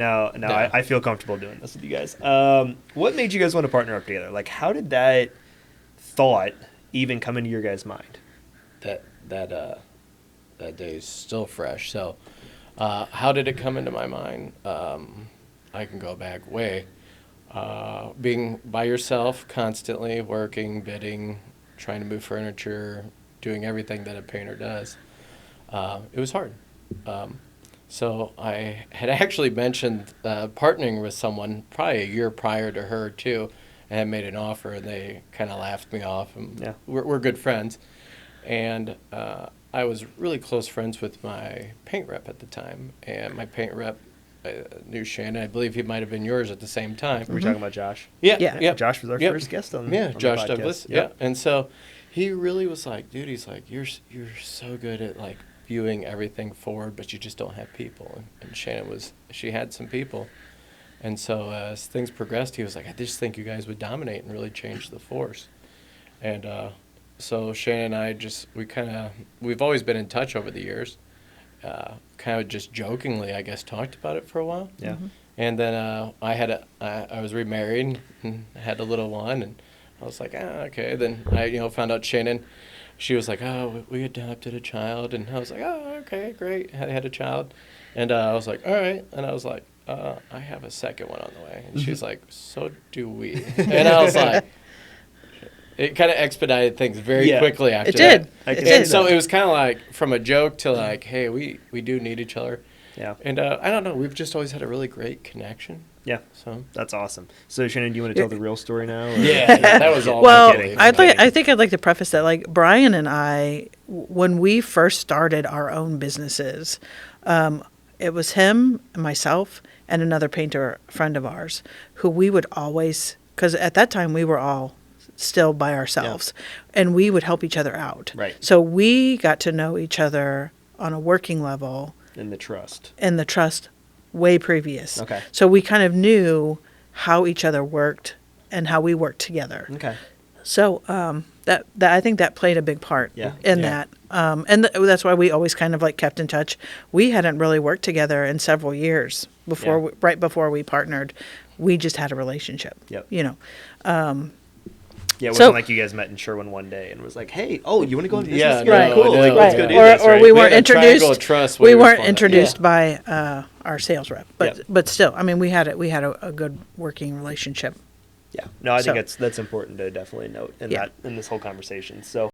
Now I feel comfortable doing this with you guys. What made you guys want to partner up together? Like, how did that thought even come into your guys' mind? That day is still fresh. So, how did it come into my mind? I can go back way. Being by yourself, constantly working, bidding, trying to move furniture, doing everything that a painter does. It was hard. So I had actually mentioned partnering with someone probably a year prior to her too, and had made an offer, and they kind of laughed me off. And Yeah. we're good friends, and I was really close friends with my paint rep at the time, and my paint rep knew Shannon. I believe he might have been yours at the same time. We're talking about Josh. Yeah. Josh was our first guest on Yeah, on the Josh podcast. Douglas. Yep. Yeah, and so he really was like, dude, he's like, you're so good at like viewing everything forward, but you just don't have people. And Shannon she had some people, and so as things progressed, he was like, I just think you guys would dominate and really change the force. And so Shannon and I we've always been in touch over the years. Kind of just jokingly, I guess, talked about it for a while. Yeah. Mm-hmm. And then I was remarried and had a little one, and I was like, okay. Then I found out Shannon. She was like, oh, we adopted a child, and I was like, oh, okay, great. I had a child, and I was like, all right, and I was like, I have a second one on the way, and she's like, so do we, and I was like. It kind of expedited things very quickly after that. It did. So it was kind of like from a joke to like, hey, we do need each other. Yeah. And I don't know, we've just always had a really great connection. Yeah. So That's awesome. So Shannon, do you want to tell the real story now? Or? yeah, that was all. Well, I'm kidding. I think I'd like to preface that, like, Brian and I, when we first started our own businesses, it was him, myself, and another painter friend of ours who we would always, because at that time we were all still by ourselves, and we would help each other out. Right. So we got to know each other on a working level And the trust. and the trust way previous. Okay. So we kind of knew how each other worked and how we worked together. Okay. So that I think that played a big part in that. And that's why we always kind of like kept in touch. We hadn't really worked together in several years before, right before we partnered. We just had a relationship. Yep. Yeah, it So- wasn't like you guys met in Sherwin one day and was like, "Hey, oh, you want to go in business Yeah, together? no, Cool, no, like let's no. go do Or, this." or Right? we We weren't had a triangle of introduced. trust We where we weren't found it. introduced by our sales rep, but Yep. but still, I mean, we had a good working relationship. Yeah. No, I think So- that's important to definitely note in Yeah. in this whole conversation. So